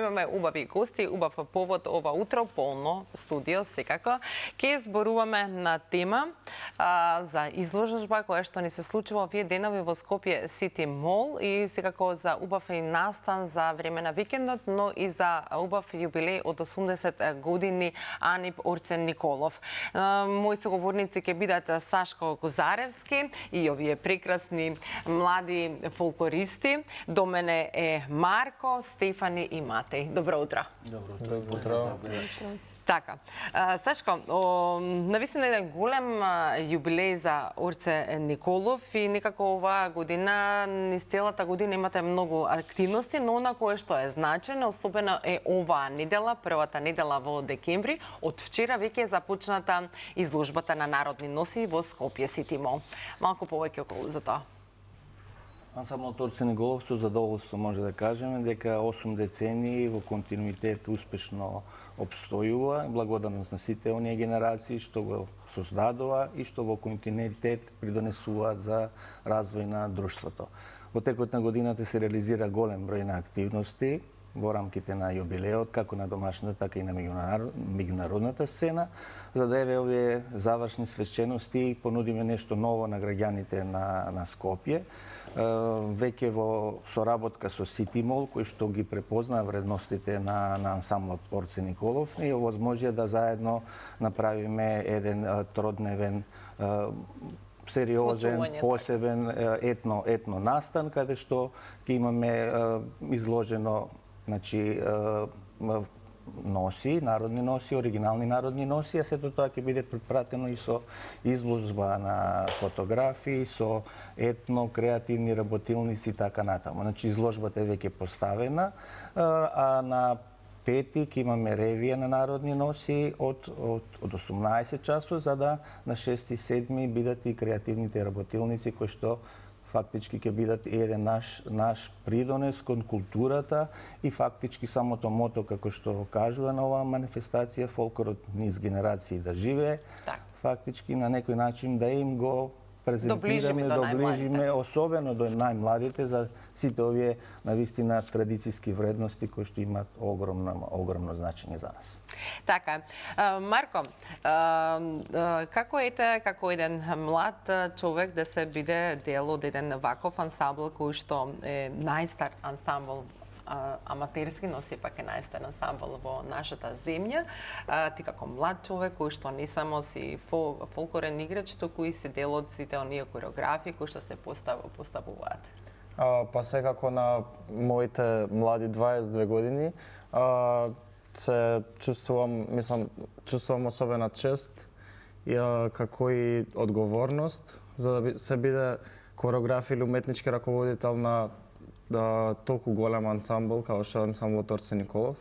имаме убави гости, убав повод ова утро, полно студио секако. Ке зборуваме на тема за изложба која што ни се случува овие денови во Скопје Сити Мол и секако за убав и настан за време на викендот, но и за убав јубилеј од 80 години Анип Орцен Николов. Мои соговорници ќе бидат Сашко Козаревски и овие прекрасни млади фолклористи. До мене е Марко, Стефани и Матеј. Добро утро. Добро утро. Така, Сашко, навистина еден голем јубилеј за Орце Николов и некако оваа година, низ целата година имате многу активности, но она кое што е значено, особено е оваа недела, првата недела во декември, од вчера веќе е започната изложбата на народни носи во Скопје Сити Мол. Малку повеќе околу за тоа. Ансамблот Орце Николов со задоволство може да кажеме дека 8 децении во континуитет успешно обстојува, благодарност на сите оние генерации што го создадува и што во континуитет придонесуваат за развој на друштвото. Во текот на годината се реализира голем број на активности во рамките на јубилеот, како на домашната, така и на меѓународната сцена, за да еве овие завршни свечености и понудиме нешто ново на граѓаните на Скопје. Веќе во соработка со Сити Мол, кој што ги препозна вредностите на ансамблот Орце Николов, и овозможија да заедно направиме еден тродневен сериозен, посебен етно настан, каде што ќе имаме изложено носи, народни носи, оригинални народни носи, а сето тоа ќе биде препратено и со изложба на фотографии, со етно, креативни работилници и така натаму. Изложбата е веќе поставена, а на пети ќе имаме ревија на народни носи од 18 часот, за да на 6 и 7 бидат и креативните работилници кои што фактички ќе бидат еден наш придонес кон културата и фактички самото мото, како што кажува на оваа манифестација, фолклорот низ генерации да живее, фактички на некој начин да им го презентираме, доближиме, особено до најмладите, за сите овие навистина традицијски вредности кои што имаат огромно значење за нас. Така, Марко, како еден млад човек да се биде дел од еден ваков ансамбл кој што е најстар ансамбл аматерски, но сепак е најстар ансамбл во нашата земја. Ти како млад човек кој што не само си фолклорен играч, туку и си дел од сите оние кореографии кои што се поставуваат. Па секако на моите млади 22 години се чувствувам особена чест како и одговорност за да се биде кореограф или уметнички раководител на толку голем ансамбл како што е ансамблот Орце Николов.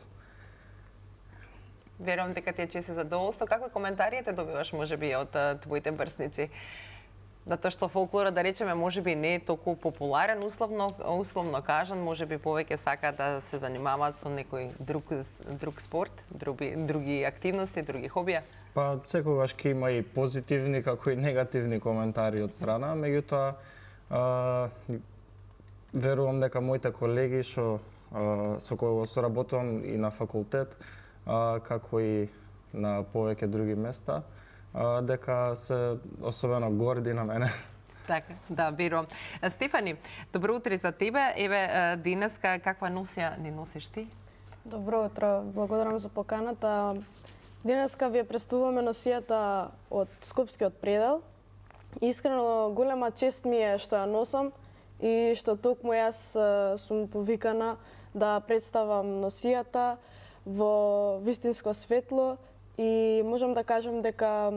Верувам дека ти е чест и задоволство. Какви коментари те добиваш можеби од твоите врсници? Затоа што фолклора, да речеме, можеби не е толку популарен, условно кажан, можеби повеќе сакаат да се занимаваат со некој друг спорт, други активности, други хобија? Па секогаш ќе има и позитивни како и негативни коментари од страна, меѓутоа верувам дека моите колеги со кои го соработувам и на факултет, како и на повеќе други места, дека се особено горди на мене. Така, да, верувам. Стефани, добро утро за тебе. Еве, денеска каква носија ни носиш ти? Добро утро, благодарам за поканата. Денеска ви представуваме носијата од Скопскиот предел. Искрено голема чест ми е што ја носам и што токму јас сум повикана да представам носијата во вистинско светло и можам да кажам дека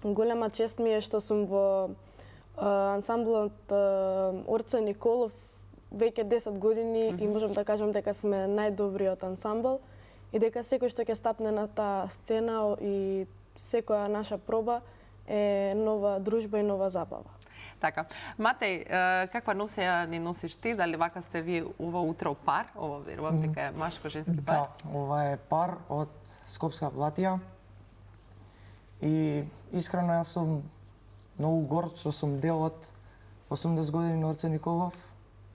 голема чест ми е што сум во ансамблот Орце Николов веќе 10 години и можам да кажам дека сме најдобриот ансамбл и дека секој што ќе стапне на таа сцена и секоја наша проба е нова дружба и нова забава. Така. Матеј, каква носија ни носиш ти? Дали вака сте вие ова утро пар? Ова верувам дека е машко-женски пар? Да, ова е пар од Скопска Блатија. И искрено јас сум многу горд што сум дел од 80 години на Орце Николов.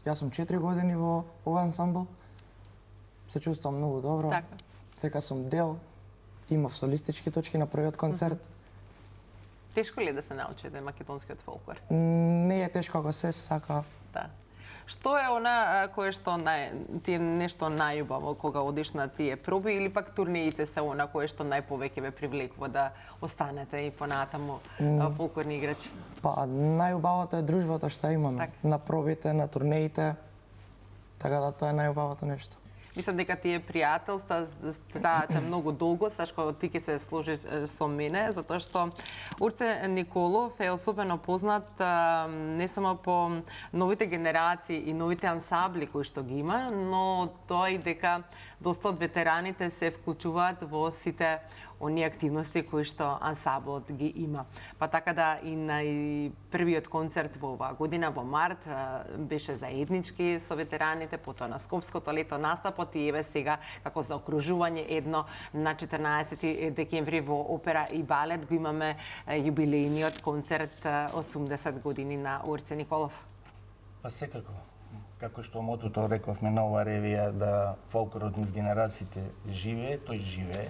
Јас сум 4 години во овој ансамбл. се чувствувам многу добро. Така. Дека сум дел, имав солистички точки на првиот концерт. Тешко ли е да се научите македонскиот фолклор? Не е тешко ако се сака. Да. Што е она кое што ти е нешто најубаво кога одиш на тие проби или пак турнеите се она кое што најповеќе ве привлекува да останете и понатаму фолклорни играчи? Па најубавото е дружбата што имаме Така. на пробите, на турнеите. Така да тоа е најубавото нешто. Мислам дека тие пријателства траат многу долго, Сашко, ти ќе се сложиш со мене, затоа што Урце Николов е особено познат не само по новите генерации и новите ансамбли кои што ги има, но тоа и дека доста од ветераните се вклучуваат во сите оние активности кои што ансамблот ги има. Па така да и на првиот концерт во оваа година во март беше заеднички со ветераните, потоа на Скопското лето настапот и еве сега како заокружување едно на 14 декември во Опера и балет го имаме јубилејниот концерт 80 години на Урце Николов. Па секако. Како што мотото рековме на оваа ревија да фолклорот низ генерациите живее, тој живее.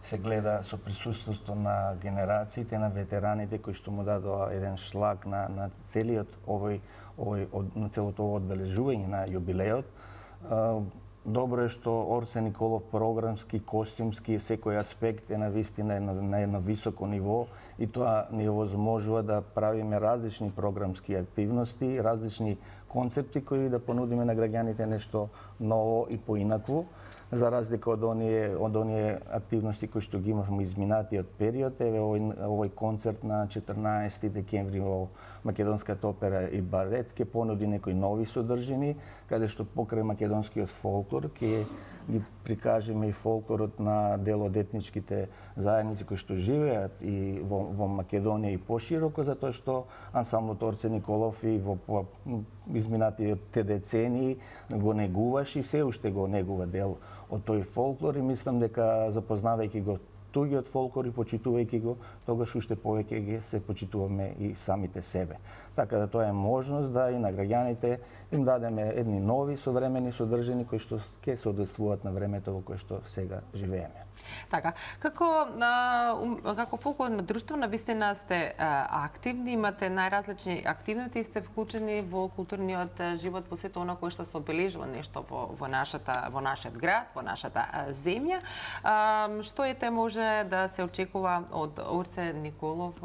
Се гледа со присуството на генерациите, на ветераните кои што му дадоа еден шлаг на целиот на целото ово одбележување на јубилеот. Добро е што Орце Николов програмски, костюмски, секој аспект е навистина на едно високо ниво и тоа ни овозможува да правиме различни програмски активности, различни концепти кои да понудиме на граѓаните нешто ново и поинакво, за разлика од оние активности кои што ги имавме изминатиот период. Еве овој концерт на 14 декември во Македонската опера и балет ќе понуди некои нови содржини, каде што покрај македонскиот фолклор ќе ги прикажеме и фолклорот на дел од етничките заедници кои што живеат и во Македонија и пошироко, затоа што ансамблот Орце Николов и во изминатите децении го негуваш и се уште го негува дел од тој фолклор и мислам дека запознавајќи го тугиот фолклор и почитувајќи го, тогаш уште повеќе ги се почитуваме и самите себе. Така да тоа е можност да и на граѓаните им дадеме едни нови современи содржини кои што ќе се одествуваат на времето во кое што сега живееме. Така, како фолклорно друштво навистина сте активни, имате најразлични активности и сте вклучени во културниот живот, во сето она кое што се одбележува нешто во нашиот град, во нашата земја. Што ете може да се очекува од Орце Николов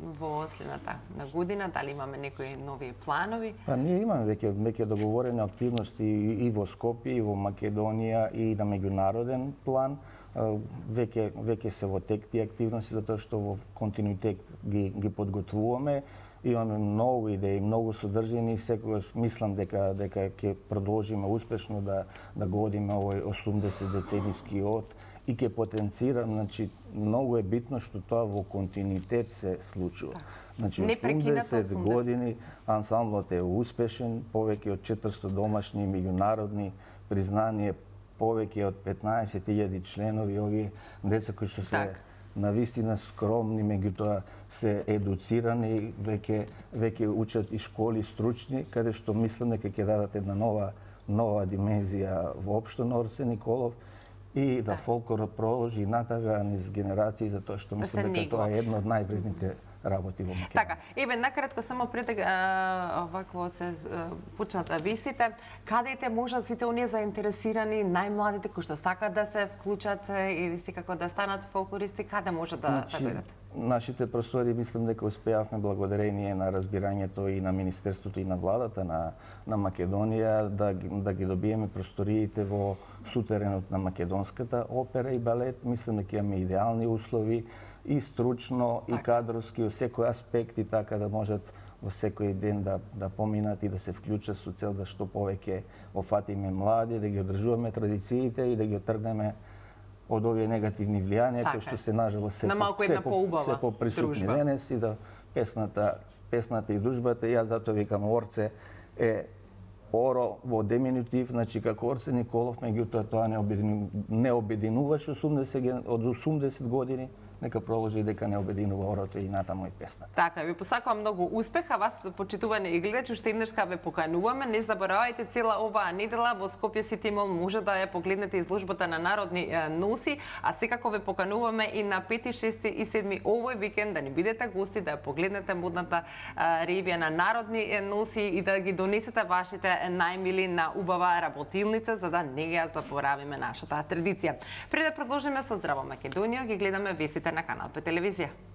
во следната година? Дали имаме некои нови планови? Па ние имаме веќе договорени активности и во Скопје, и во Македонија, и на меѓународен план. Веќе се во тек тие активности, затоа што во континуитет ги подготвуваме. Имаме многу идеи, многу содржини и секогаш мислам дека ќе продолжиме успешно да го одиме овој 80 деценијски од и ќе потенцира, значи многу е битно што тоа во континуитет се случува. Значи 80 години ансамблот е успешен, повеќе од 400 домашни меѓународни признание, повеќе од 15.000 членови, овие деца кои што се навистина скромни, меѓутоа се едуцирани, веќе учат и школи стручни, каде што мислам дека ќе дадат една нова димензија воопшто на Орце Николов и да фолклорот продолжи натага низ генерации, затоа што мислам дека тоа е едно од највредните работи во Македонија. Така, еве накратко само пред овако се почнат да вистите, каде можат сите оние заинтересирани, најмладите кои што сакаат да се вклучат или секако да станат фолклористи, каде може да дојдат? Нашите простори мислам дека успеавме благодарение на разбирањето и на Министерството и на владата на Македонија да ги добиеме просториите во сутеренот на Македонската опера и балет. Мислам дека имаме идеални услови и стручно, и кадровски, во секој аспект и така да можат во секој ден да поминат и да се вклучат со цел да што повеќе офатиме млади, да ги одржуваме традициите и да ги отргнеме од овие негативни влијанија кои што се нажалост се поприсутни денес и да песната и дружбата. Јас затоа викам Орце е оро во деминутив, значи како Орце Николов, меѓутоа тоа не обединуваше од 80 години, нека проложи дека не обединува орото и натаму и песна. Така, ви посакувам многу успех, а вас, почитувани и гледачи, уште еднашка ве покануваме. Не заборавајте, цела оваа недела во Скопје Сити Мол може да ја погледнете изложбата на народни носи, а секако ве покануваме и на 5, 6 и 7 овој викенд да ни бидете гости, да ја погледнете модната ревија на народни носи и да ги донесете вашите најмили на убава работилница, за да не ја заборавиме нашата традиција. Пред да продолжиме со Здраво Македонија, ги гледаме вестите на Канал 5 телевизија.